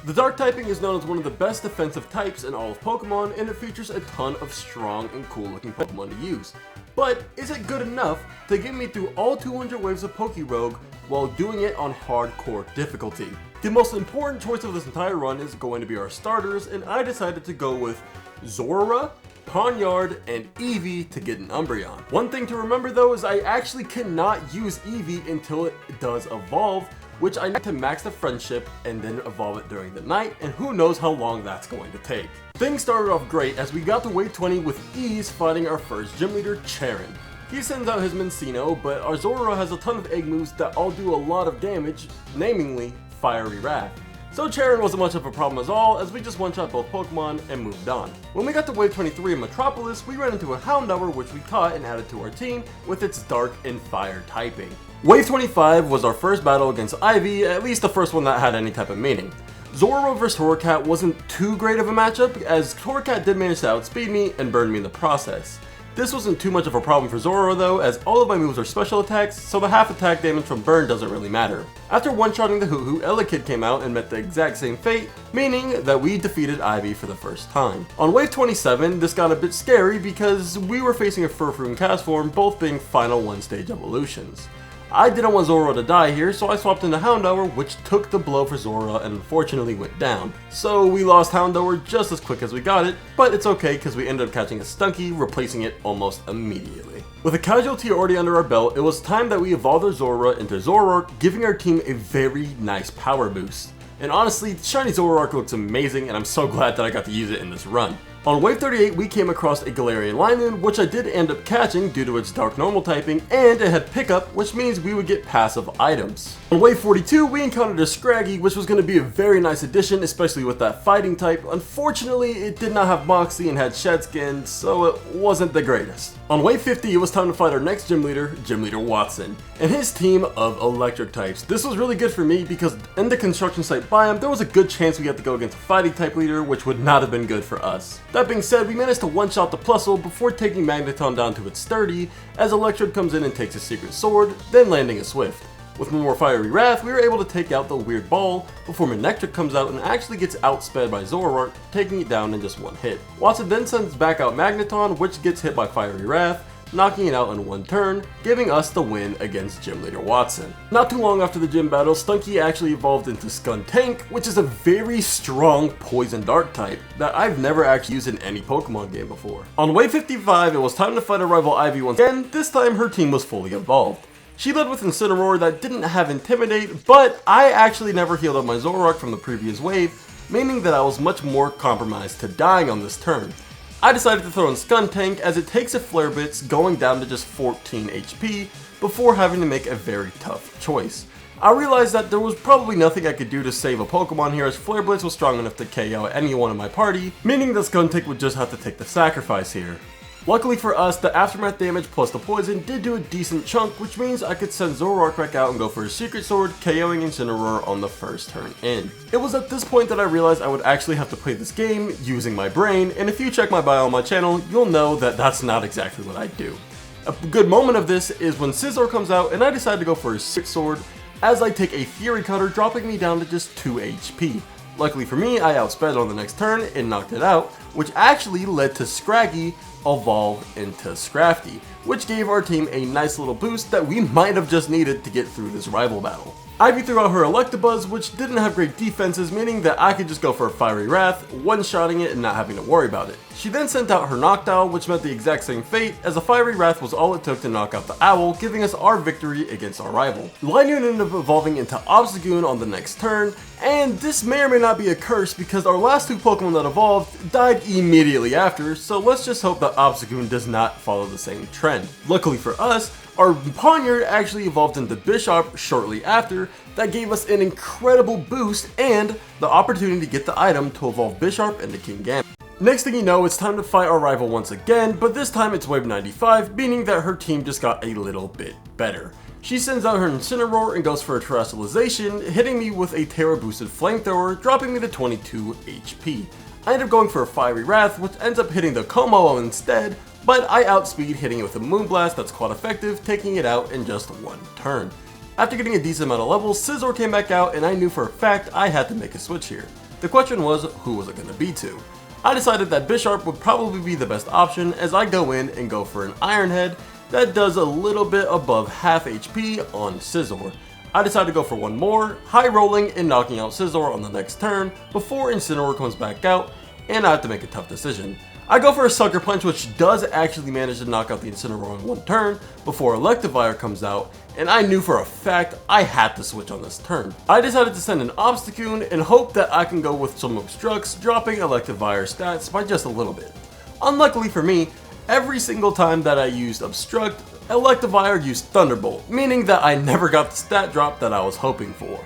The Dark typing is known as one of the best defensive types in all of Pokemon, and it features a ton of strong and cool looking Pokemon to use. But is it good enough to get me through all 200 waves of PokeRogue while doing it on hardcore difficulty? The most important choice of this entire run is going to be our starters, and I decided to go with Zorora, Pawniard, and Eevee to get an Umbreon. One thing to remember though is I actually cannot use Eevee until it does evolve, which I need to max the friendship and then evolve it during the night, and who knows how long that's going to take. Things started off great as we got to wave 20 with ease fighting our first gym leader, Charon. He sends out his Mincino, but our Zorora has a ton of egg moves that all do a lot of damage, namely Fiery Wrath. So Charon wasn't much of a problem at all, as we just one-shot both Pokemon and moved on. When we got to wave 23 in Metropolis, we ran into a Houndour which we caught and added to our team with its Dark and Fire typing. Wave 25 was our first battle against Ivy, at least the first one that had any type of meaning. Zorora vs Torracat wasn't too great of a matchup, as Torracat did manage to outspeed me and burn me in the process. This wasn't too much of a problem for Zorora though, as all of my moves are special attacks, so the half attack damage from burn doesn't really matter. After one-shotting the Hoo-Hoo, Elekid came out and met the exact same fate, meaning that we defeated Ivy for the first time. On wave 27, this got a bit scary because we were facing a Furfrou and Castform, both being final one-stage evolutions. I didn't want Zorora to die here, so I swapped into Houndour, which took the blow for Zorora and unfortunately went down. So we lost Houndour just as quick as we got it, but it's okay because we ended up catching a Stunky, replacing it almost immediately. With a casualty already under our belt, it was time that we evolved our Zorora into Zoroark, giving our team a very nice power boost. And honestly, Shiny Zoroark looks amazing, and I'm so glad that I got to use it in this run. On wave 38, we came across a Galarian Linoone, which I did end up catching due to its Dark Normal typing, and it had Pickup, which means we would get passive items. On wave 42, we encountered a Scraggy, which was going to be a very nice addition, especially with that fighting type. Unfortunately, it did not have Moxie and had Shed Skin, so it wasn't the greatest. On wave 50, it was time to fight our next gym leader Watson, and his team of electric types. This was really good for me because in the construction site biome, there was a good chance we had to go against a fighting type leader, which would not have been good for us. That being said, we managed to one-shot the Plusle before taking Magneton down to its Sturdy, as Electrode comes in and takes a Secret Sword, then landing a Swift. With more Fiery Wrath, we were able to take out the weird ball before Manectric comes out and actually gets outsped by Zoroark, taking it down in just one hit. Watson then sends back out Magneton, which gets hit by Fiery Wrath, knocking it out in one turn, giving us the win against Gym Leader Watson. Not too long after the gym battle, Stunky actually evolved into Skuntank, which is a very strong Poison Dark type that I've never actually used in any Pokemon game before. On wave 55, it was time to fight our rival Ivy once again. This time her team was fully evolved. She led with Incineroar that didn't have Intimidate, but I actually never healed up my Zoroark from the previous wave, meaning that I was much more compromised to dying on this turn. I decided to throw in Skuntank as it takes a Flare Blitz going down to just 14 HP before having to make a very tough choice. I realized that there was probably nothing I could do to save a Pokemon here, as Flare Blitz was strong enough to KO anyone in my party, meaning that Skuntank would just have to take the sacrifice here. Luckily for us, the aftermath damage plus the poison did do a decent chunk, which means I could send Zoroark back out and go for a Secret Sword, KOing Incineroar on the first turn in. It was at this point that I realized I would actually have to play this game using my brain, and if you check my bio on my channel, you'll know that that's not exactly what I do. A good moment of this is when Scizor comes out and I decide to go for a Secret Sword, as I take a Fury Cutter, dropping me down to just 2 HP. Luckily for me, I outsped on the next turn and knocked it out, which actually led to Scraggy evolve into Scrafty, which gave our team a nice little boost that we might have just needed to get through this rival battle. Ivy threw out her Electabuzz, which didn't have great defenses, meaning that I could just go for a Fiery Wrath, one-shotting it and not having to worry about it. She then sent out her Noctowl, which meant the exact same fate, as a Fiery Wrath was all it took to knock out the Owl, giving us our victory against our rival. Linoone ended up evolving into Obstagoon on the next turn, and this may or may not be a curse because our last two Pokemon that evolved died immediately after, so let's just hope that Obstagoon does not follow the same trend. Luckily for us, our Pawniard actually evolved into Bisharp shortly after. That gave us an incredible boost and the opportunity to get the item to evolve Bisharp into Kingambit. Next thing you know, it's time to fight our rival once again, but this time it's wave 95, meaning that her team just got a little bit better. She sends out her Incineroar and goes for a Terrestrialization, hitting me with a Terra boosted Flamethrower, dropping me to 22 HP. I end up going for a Fiery Wrath, which ends up hitting the Como instead, but I outspeed hitting it with a Moonblast that's quite effective, taking it out in just one turn. After getting a decent amount of levels, Scizor came back out and I knew for a fact I had to make a switch here. The question was, who was it going to be to? I decided that Bisharp would probably be the best option, as I go in and go for an Iron Head that does a little bit above half HP on Scizor. I decided to go for one more, high rolling and knocking out Scizor on the next turn before Incineroar comes back out, and I have to make a tough decision. I go for a Sucker Punch, which does actually manage to knock out the Incineroar in one turn before Electivire comes out, and I knew for a fact I had to switch on this turn. I decided to send an Obstacoon and hope that I can go with some Obstructs, dropping Electivire stats by just a little bit. Unluckily for me, every single time that I used Obstruct, Electivire used Thunderbolt, meaning that I never got the stat drop that I was hoping for.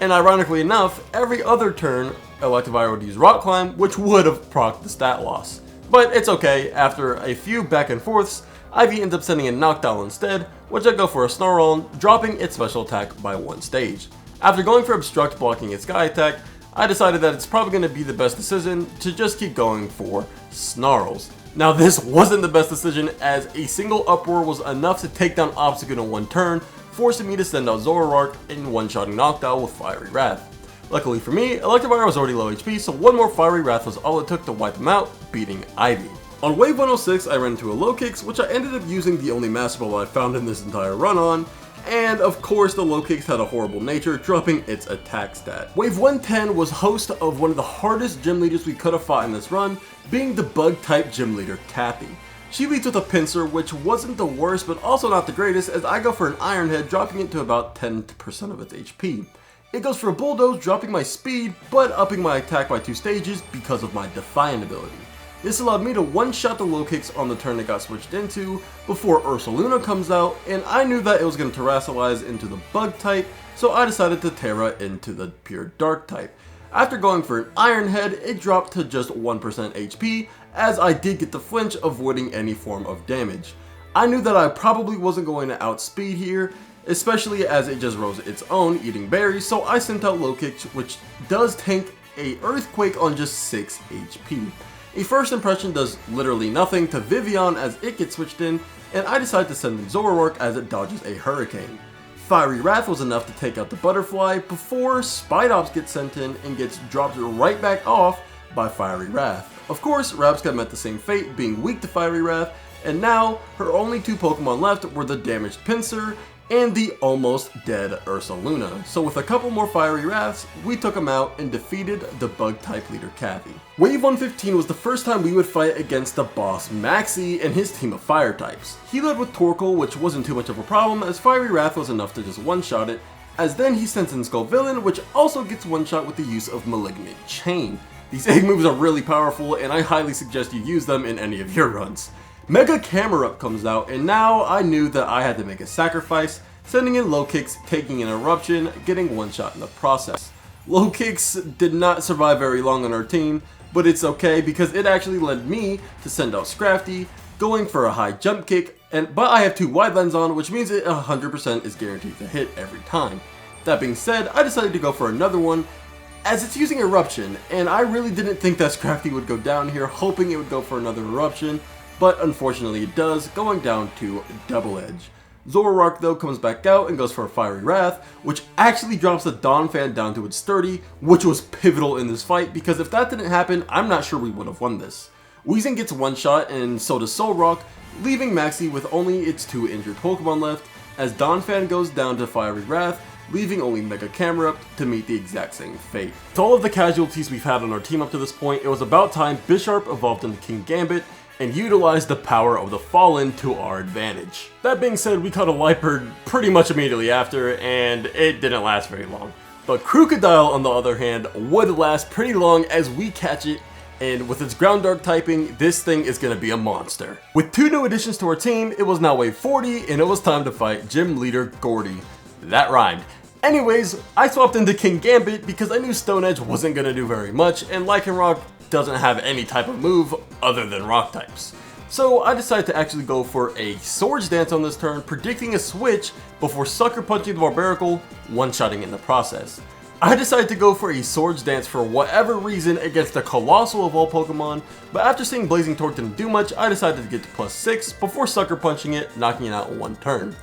And ironically enough, every other turn, Electivire would use Rock Climb, which would have procced the stat loss. But it's okay, after a few back and forths, Ivy ends up sending a Knockdown instead, which I go for a Snarl, dropping its special attack by one stage. After going for Obstruct blocking its Sky attack, I decided that it's probably going to be the best decision to just keep going for Snarls. Now this wasn't the best decision, as a single Uproar was enough to take down Obstacle in one turn, forcing me to send out Zoroark and one-shotting Noctowl with Fiery Wrath. Luckily for me, Electivire was already low HP, so one more Fiery Wrath was all it took to wipe him out, beating Ivy. On wave 106, I ran into a Low Kicks, which I ended up using the only Master Ball I found in this entire run on, and of course the Low Kicks had a horrible nature, dropping its attack stat. Wave 110 was host of one of the hardest gym leaders we could have fought in this run, being the Bug-type gym leader, Cappy. She leads with a Pinsir, which wasn't the worst, but also not the greatest, as I go for an Iron Head, dropping it to about 10% of its HP. It goes for a Bulldoze, dropping my speed, but upping my attack by 2 stages because of my Defiant ability. This allowed me to one-shot the Low Kicks on the turn it got switched into before Ursaluna comes out, and I knew that it was going to Terrasilize into the Bug type, so I decided to Terra into the pure Dark type. After going for an Iron Head, it dropped to just 1% HP, as I did get the flinch, avoiding any form of damage. I knew that I probably wasn't going to outspeed here, especially as it just rose its own, eating berries, so I sent out Low Kicks, which does tank a Earthquake on just 6 HP. A first impression does literally nothing to Vivian as it gets switched in, and I decide to send in Zoroark as it dodges a Hurricane. Fiery Wrath was enough to take out the Butterfly before Spidops gets sent in and gets dropped right back off by Fiery Wrath. Of course, Rabscat met the same fate, being weak to Fiery Wrath, and now her only 2 Pokemon left were the damaged Pinsir and the almost dead Ursaluna. So with a couple more Fiery Wraths, we took him out and defeated the Bug-type leader Cappy. Wave 115 was the first time we would fight against the boss Maxie and his team of Fire types. He led with Torkoal, which wasn't too much of a problem as Fiery Wrath was enough to just one-shot it, as then he sends in Skullvillain, which also gets one-shot with the use of Malignant Chain. These egg moves are really powerful, and I highly suggest you use them in any of your runs. Mega Camerupt comes out, and now I knew that I had to make a sacrifice, sending in Low Kicks, taking an Eruption, getting one shot in the process. Low Kicks did not survive very long on our team, but it's okay because it actually led me to send out Scrafty, going for a high jump kick, but I have 2 Wide Lens on, which means it 100% is guaranteed to hit every time. That being said, I decided to go for another one, as it's using Eruption, and I really didn't think that Scrafty would go down here, hoping it would go for another Eruption, but unfortunately it does, going down to Double Edge. Zoroark though comes back out and goes for a Fiery Wrath, which actually drops the Donphan down to its 30, which was pivotal in this fight, because if that didn't happen, I'm not sure we would have won this. Weezing gets one shot, and so does Solrock, leaving Maxie with only its 2 injured Pokemon left, as Donphan goes down to Fiery Wrath, leaving only Mega Camerupt to meet the exact same fate. With all of the casualties we've had on our team up to this point, it was about time Bisharp evolved into King Gambit, and utilized the power of the Fallen to our advantage. That being said, we caught a Liepard pretty much immediately after, and it didn't last very long. But Crocodile, on the other hand, would last pretty long as we catch it, and with its Ground Dark typing, this thing is going to be a monster. With 2 new additions to our team, it was now wave 40, and it was time to fight Gym Leader Gordy. That rhymed. Anyways, I swapped into King Gambit because I knew Stone Edge wasn't going to do very much, and Lycanroc doesn't have any type of move other than rock types. So I decided to actually go for a Swords Dance on this turn, predicting a switch before Sucker Punching the Barbaracle, one-shotting in the process. I decided to go for a Swords Dance for whatever reason against the Colossal of all Pokemon, but after seeing Blazing Torque didn't do much, I decided to get to +6 before Sucker Punching it, knocking it out in one turn.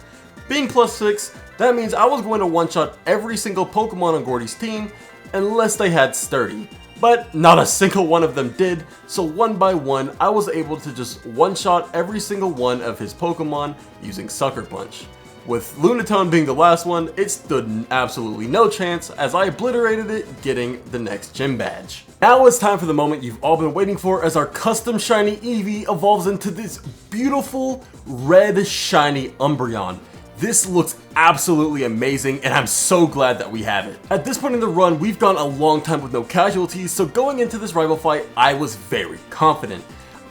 Being +6, that means I was going to one-shot every single Pokemon on Gordy's team, unless they had Sturdy. but not a single one of them did, so one by one I was able to just one-shot every single one of his Pokemon using Sucker Punch. With Lunatone being the last one, it stood absolutely no chance as I obliterated it, getting the next gym badge. Now it's time for the moment you've all been waiting for as our custom shiny Eevee evolves into this beautiful red shiny Umbreon. This looks absolutely amazing and I'm so glad that we have it. At this point in the run, we've gone a long time with no casualties, so going into this rival fight, I was very confident.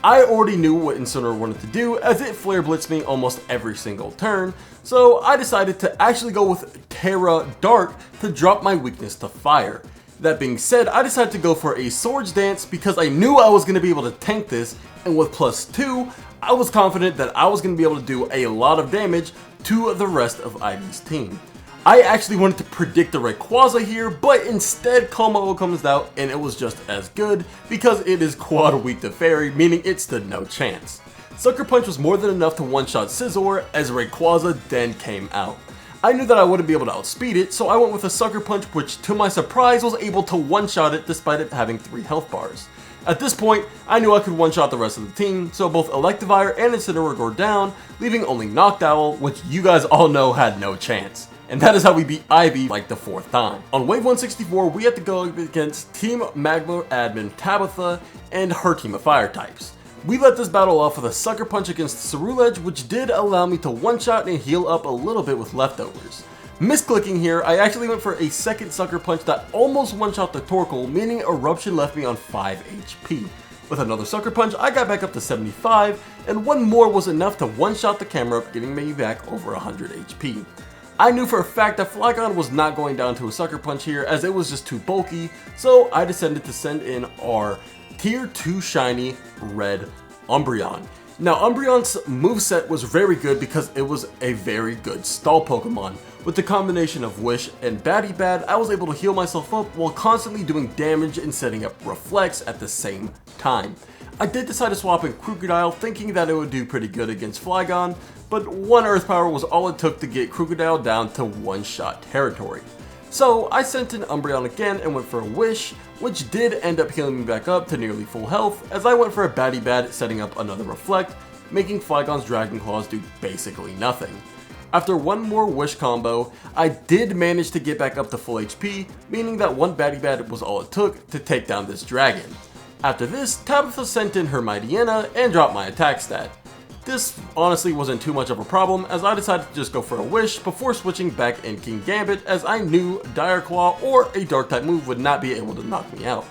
I already knew what Incineroar wanted to do as it Flare Blitzed me almost every single turn, so I decided to actually go with Terra Dark to drop my weakness to fire. That being said, I decided to go for a Swords Dance because I knew I was going to be able to tank this, and with +2, I was confident that I was going to be able to do a lot of damage to the rest of Ivy's team. I actually wanted to predict a Rayquaza here, but instead Como comes out and it was just as good because it is quad weak to Fairy, meaning it stood no chance. Sucker Punch was more than enough to one-shot Scizor as Rayquaza then came out. I knew that I wouldn't be able to outspeed it, so I went with a Sucker Punch which to my surprise was able to one-shot it despite it having 3 health bars. At this point, I knew I could one-shot the rest of the team, so both Electivire and Incineroar go down, leaving only Noctowl, which you guys all know had no chance. And that is how we beat Ivy like the 4th time. On Wave 164, we had to go against Team Magma admin Tabitha and her team of fire types. We let this battle off with a Sucker Punch against Ceruledge, which did allow me to one-shot and heal up a little bit with leftovers. Misclicking here, I actually went for a second Sucker Punch that almost one-shot the Torkoal, meaning Eruption left me on 5 HP. With another Sucker Punch, I got back up to 75, and one more was enough to one-shot the Camerupt, getting me back over 100 HP. I knew for a fact that Flygon was not going down to a Sucker Punch here as it was just too bulky, so I decided to send in our Tier 2 shiny red Umbreon. Now Umbreon's moveset was very good because it was a very good stall Pokemon. With the combination of Wish and Batty Bad, I was able to heal myself up while constantly doing damage and setting up Reflex at the same time. I did decide to swap in Krookodile thinking that it would do pretty good against Flygon, but 1 Earth Power was all it took to get Krookodile down to one-shot territory. So I sent in Umbreon again and went for a Wish, which did end up healing me back up to nearly full health as I went for a Batty Bad setting up another Reflect, making Flygon's Dragon Claws do basically nothing. After one more Wish combo, I did manage to get back up to full HP, meaning that 1 Batty Bad was all it took to take down this dragon. After this, Tabitha sent in her Mightyena and dropped my attack stat. This honestly wasn't too much of a problem as I decided to just go for a Wish before switching back in King Gambit as I knew Dire Claw or a Dark type move would not be able to knock me out.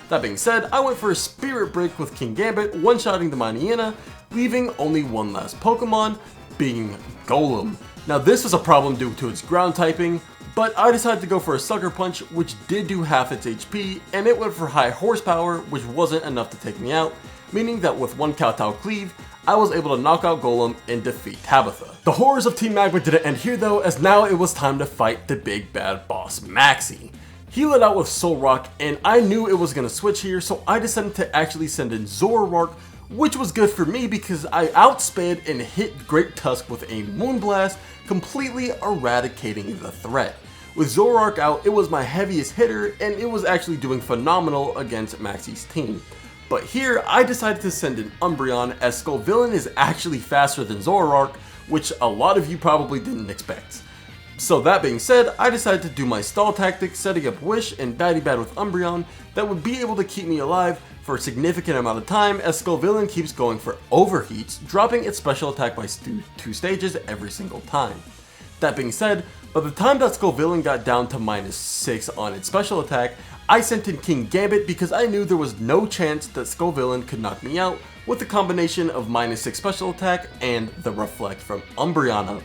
That being said, I went for a Spirit Break with King Gambit, one-shotting the Mightyena, leaving only one last Pokemon, being Golem. Now this was a problem due to its ground typing, but I decided to go for a Sucker Punch which did do half its HP, and it went for high horsepower which wasn't enough to take me out, meaning that with 1 Kowtow Cleave, I was able to knock out Golem and defeat Tabitha. The horrors of Team Magma didn't end here though, as now it was time to fight the big bad boss Maxie. He lit out with Soul Rock, and I knew it was going to switch here, so I decided to actually send in Zoroark, which was good for me because I outsped and hit Great Tusk with a Moonblast, completely eradicating the threat. With Zoroark out, it was my heaviest hitter, and it was actually doing phenomenal against Maxie's team. But here, I decided to send in Umbreon as Skullvillain is actually faster than Zoroark, which a lot of you probably didn't expect. So that being said, I decided to do my stall tactic, setting up Wish and Batty Bad with Umbreon that would be able to keep me alive for a significant amount of time as Skullvillain keeps going for overheats, dropping its special attack by 2 stages every single time. That being said, by the time that Skullvillain got down to -6 on its special attack, I sent in King Gambit because I knew there was no chance that Skullvillain could knock me out with the combination of -6 special attack and the Reflect from Umbreon.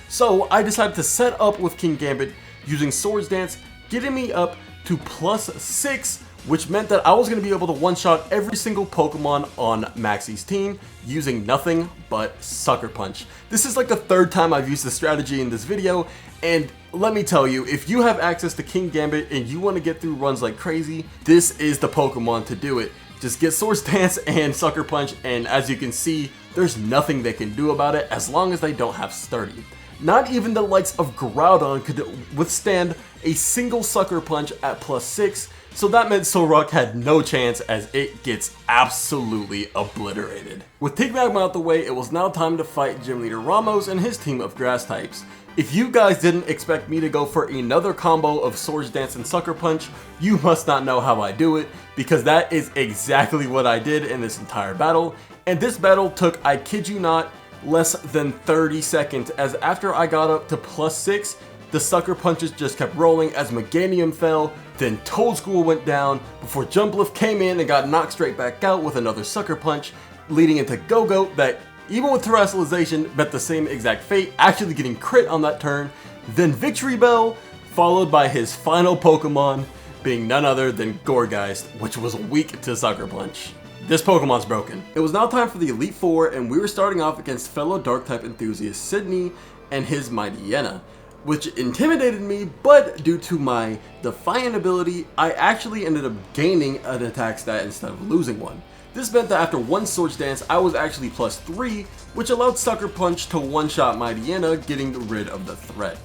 So I decided to set up with King Gambit using Swords Dance, getting me up to +6, which meant that I was going to be able to one-shot every single Pokemon on Maxie's team using nothing but Sucker Punch. This is like the 3rd time I've used this strategy in this video, and let me tell you, if you have access to King Gambit and you want to get through runs like crazy, this is the Pokemon to do it. Just get Swords Dance and Sucker Punch, and as you can see, there's nothing they can do about it as long as they don't have Sturdy. Not even the likes of Groudon could withstand a single Sucker Punch at +6, so that meant Solrock had no chance as it gets absolutely obliterated. With Team Magma out the way, it was now time to fight Gym Leader Ramos and his team of grass types. If you guys didn't expect me to go for another combo of Swords Dance and Sucker Punch, you must not know how I do it, because that is exactly what I did in this entire battle. And this battle took, I kid you not, less than 30 seconds, as after I got up to +6, the Sucker Punches just kept rolling as Meganium fell, then Toad School went down, before Jumplift came in and got knocked straight back out with another Sucker Punch, leading into Go-Go that, even with Terrestrialization, met the same exact fate, actually getting crit on that turn, then Victory Bell, followed by his final Pokemon, being none other than Gourgeist, which was weak to Sucker Punch. This Pokemon's broken. It was now time for the Elite Four, and we were starting off against fellow Dark-type enthusiast Sydney and his Mightyena, which intimidated me, but due to my Defiant ability, I actually ended up gaining an attack stat instead of losing one. This meant that after one Swords Dance, I was actually +3, which allowed Sucker Punch to one-shot Mightyena, getting rid of the threat.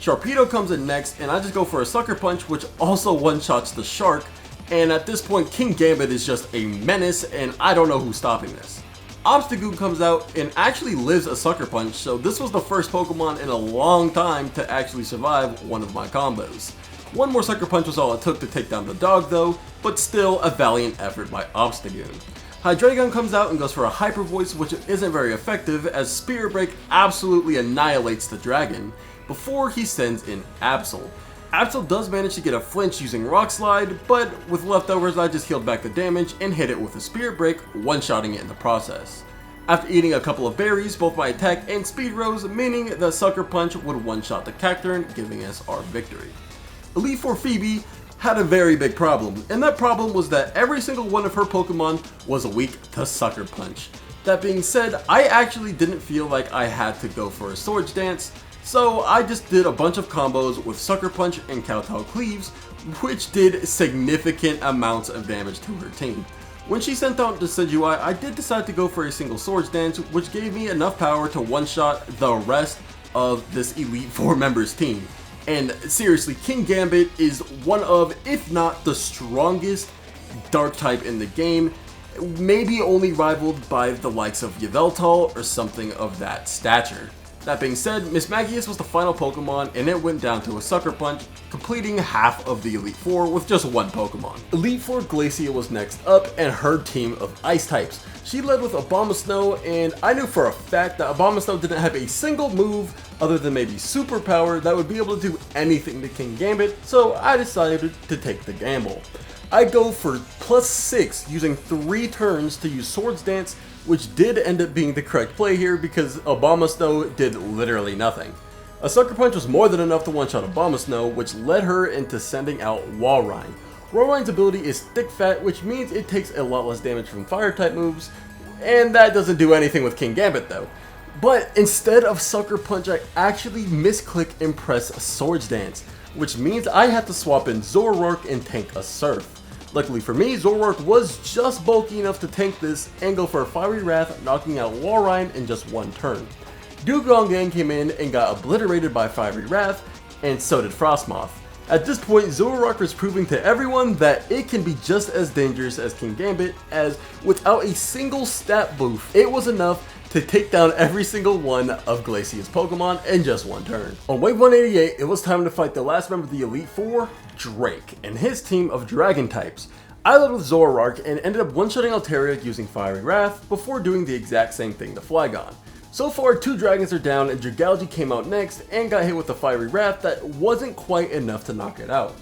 Sharpedo comes in next, and I just go for a Sucker Punch, which also one-shots the Shark, and at this point, King Gambit is just a menace, and I don't know who's stopping this. Obstagoon comes out and actually lives a Sucker Punch, so this was the first Pokemon in a long time to actually survive one of my combos. One more Sucker Punch was all it took to take down the dog though, but still a valiant effort by Obstagoon. Hydreigon comes out and goes for a Hyper Voice, which isn't very effective as Spirit Break absolutely annihilates the dragon, before he sends in Absol. Absol does manage to get a flinch using Rock Slide, but with leftovers I just healed back the damage and hit it with a Spirit Break, one-shotting it in the process. After eating a couple of berries, both my attack and speed rose, meaning the Sucker Punch would one-shot the Cacturn, giving us our victory. Elite Four Phoebe had a very big problem, and that problem was that every single one of her Pokemon was weak to Sucker Punch. That being said, I actually didn't feel like I had to go for a Swords Dance, so I just did a bunch of combos with Sucker Punch and Kowtow Cleaves, which did significant amounts of damage to her team. When she sent out Decidueye, I did decide to go for a single Swords Dance, which gave me enough power to one-shot the rest of this Elite Four members team. And seriously, King Gambit is one of, if not the strongest Dark type in the game, maybe only rivaled by the likes of Yveltal or something of that stature. That being said, Miss Magius was the final Pokemon, and it went down to a Sucker Punch, completing half of the Elite Four with just one Pokemon. Elite Four Glacia was next up, and her team of Ice types. She led with Abomasnow, and I knew for a fact that Abomasnow didn't have a single move other than maybe Superpower that would be able to do anything to King Gambit, so I decided to take the gamble. I go for +6 using 3 turns to use Swords Dance, which did end up being the correct play here because Abomasnow did literally nothing. A Sucker Punch was more than enough to one-shot Abomasnow, which led her into sending out Walrein. Walrein's ability is Thick Fat, which means it takes a lot less damage from Fire-type moves, and that doesn't do anything with King Gambit though. But instead of Sucker Punch, I actually misclick and press Swords Dance, which means I had to swap in Zoroark and tank a Surf. Luckily for me, Zoroark was just bulky enough to tank this and go for a Fiery Wrath, knocking out Walrein in just one turn. Dugong came in and got obliterated by Fiery Wrath, and so did Frostmoth. At this point, Zoroark was proving to everyone that it can be just as dangerous as King Gambit, as without a single stat boost, it was enough to take down every single one of Glacia's Pokemon in just one turn. On wave 188, it was time to fight the last member of the Elite Four, Drake, and his team of Dragon types. I led with Zoroark and ended up one-shotting Altaria using Fiery Wrath before doing the exact same thing to Flygon. So far, 2 dragons are down, and Dragalge came out next and got hit with a Fiery Wrath that wasn't quite enough to knock it out.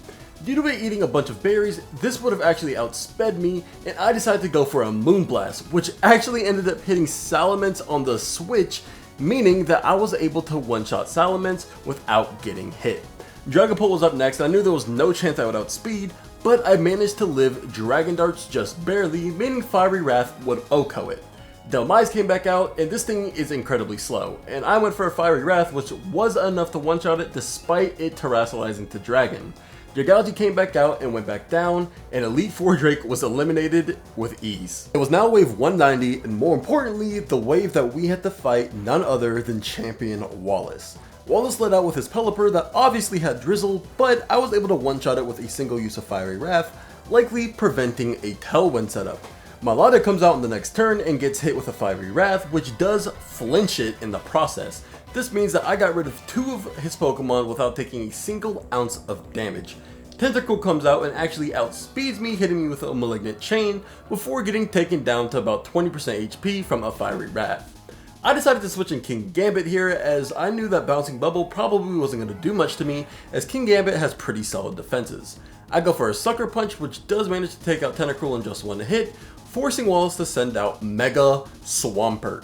Due to it eating a bunch of berries, this would have actually outsped me, and I decided to go for a Moonblast, which actually ended up hitting Salamence on the switch, meaning that I was able to one-shot Salamence without getting hit. Dragapult was up next, and I knew there was no chance I would outspeed, but I managed to live Dragon Darts just barely, meaning Fiery Wrath would OHKO it. Dhelmise came back out, and this thing is incredibly slow, and I went for a Fiery Wrath, which was enough to one-shot it despite it terrestrializing to Dragon. Dragalge came back out and went back down, and Elite Four Drake was eliminated with ease. It was now wave 190, and more importantly, the wave that we had to fight none other than Champion Wallace. Wallace led out with his Pelipper that obviously had Drizzle, but I was able to one-shot it with a single use of Fiery Wrath, likely preventing a Tailwind setup. My Lada comes out in the next turn and gets hit with a Fiery Wrath, which does flinch it in the process. This means that I got rid of 2 of his Pokemon without taking a single ounce of damage. Tentacle comes out and actually outspeeds me, hitting me with a Malignant Chain before getting taken down to about 20% HP from a Fiery Wrath. I decided to switch in King Gambit here, as I knew that Bouncing Bubble probably wasn't going to do much to me, as King Gambit has pretty solid defenses. I go for a Sucker Punch, which does manage to take out Tentacruel in just 1 hit, forcing Wallace to send out Mega Swampert.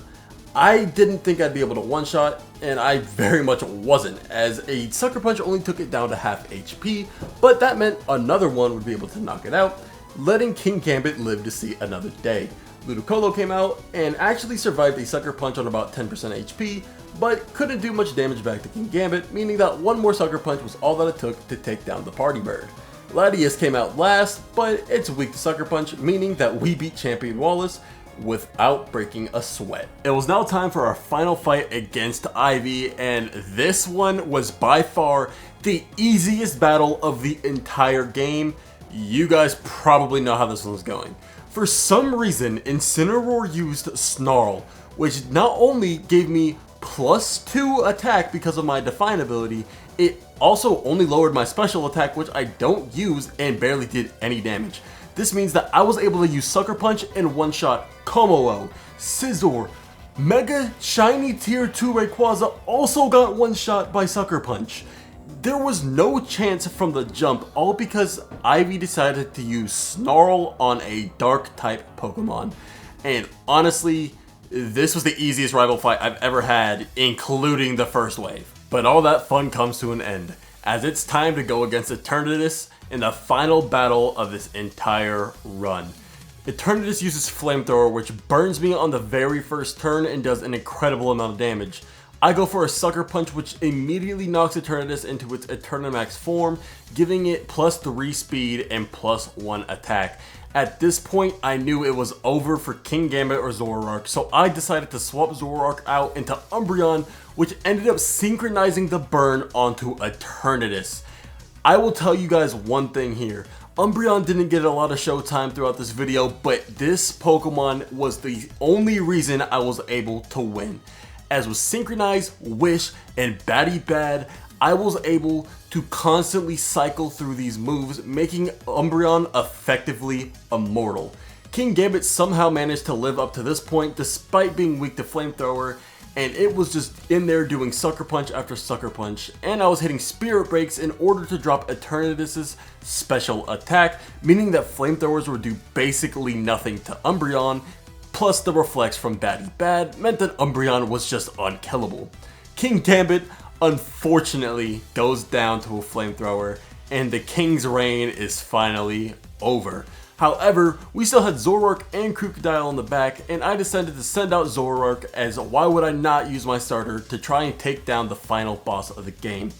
I didn't think I'd be able to one-shot, and I very much wasn't, as a Sucker Punch only took it down to half HP, but that meant another one would be able to knock it out, letting King Gambit live to see another day. Ludicolo came out and actually survived a Sucker Punch on about 10% HP, but couldn't do much damage back to King Gambit, meaning that 1 more Sucker Punch was all that it took to take down the Party Bird. Latias came out last, but it's weak to Sucker Punch, meaning that we beat Champion Wallace without breaking a sweat. It was now time for our final fight against Ivy, and this one was by far the easiest battle of the entire game. You guys probably know how this one's going. For some reason, Incineroar used Snarl, which not only gave me +2 attack because of my Define ability, it also only lowered my special attack, which I don't use, and barely did any damage. This means that I was able to use Sucker Punch and one-shot Kommo-o, Scizor, Mega Shiny Tier 2 Rayquaza also got one-shot by Sucker Punch. There was no chance from the jump, all because Ivy decided to use Snarl on a Dark-type Pokemon. And honestly, this was the easiest rival fight I've ever had, including the first wave. But all that fun comes to an end, as it's time to go against Eternatus in the final battle of this entire run. Eternatus uses Flamethrower, which burns me on the very first turn and does an incredible amount of damage. I go for a Sucker Punch, which immediately knocks Eternatus into its Eternamax form, giving it +3 speed and +1 attack. At this point, I knew it was over for King Gambit or Zoroark, so I decided to swap Zoroark out into Umbreon, which ended up synchronizing the burn onto Eternatus. I will tell you guys one thing here. Umbreon didn't get a lot of showtime throughout this video, but this Pokemon was the only reason I was able to win. As with Synchronize, Wish, and Batty Bad, I was able to constantly cycle through these moves, making Umbreon effectively immortal. King Gambit somehow managed to live up to this point despite being weak to Flamethrower, and it was just in there doing Sucker Punch after Sucker Punch, and I was hitting Spirit Breaks in order to drop Eternatus' special attack, meaning that Flamethrowers would do basically nothing to Umbreon, plus the Reflects from Batty Bad meant that Umbreon was just unkillable. King Gambit unfortunately goes down to a Flamethrower, and the King's reign is finally over. However, we still had Zoroark and Krookodile in the back, and I decided to send out Zoroark, as why would I not use my starter to try and take down the final boss of the game.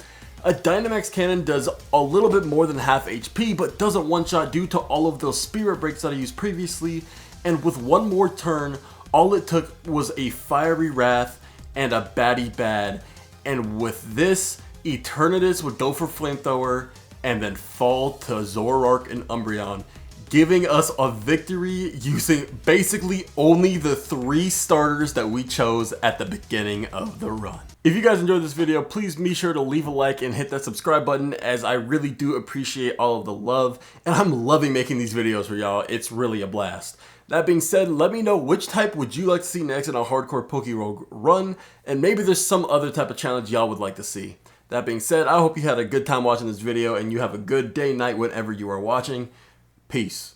A Dynamax Cannon does a little bit more than half HP, but doesn't one-shot due to all of those Spirit Breaks that I used previously, and with one more turn, all it took was a Fiery Wrath and a Batty Bad, and with this, Eternatus would go for Flamethrower and then fall to Zoroark and Umbreon, giving us a victory using basically only the 3 starters that we chose at the beginning of the run. If you guys enjoyed this video, please be sure to leave a like and hit that subscribe button, as I really do appreciate all of the love, and I'm loving making these videos for y'all. It's really a blast. That being said, let me know which type would you like to see next in a Hardcore PokeRogue run, and maybe there's some other type of challenge y'all would like to see. That being said, I hope you had a good time watching this video, and you have a good day, night, whenever you are watching. Peace.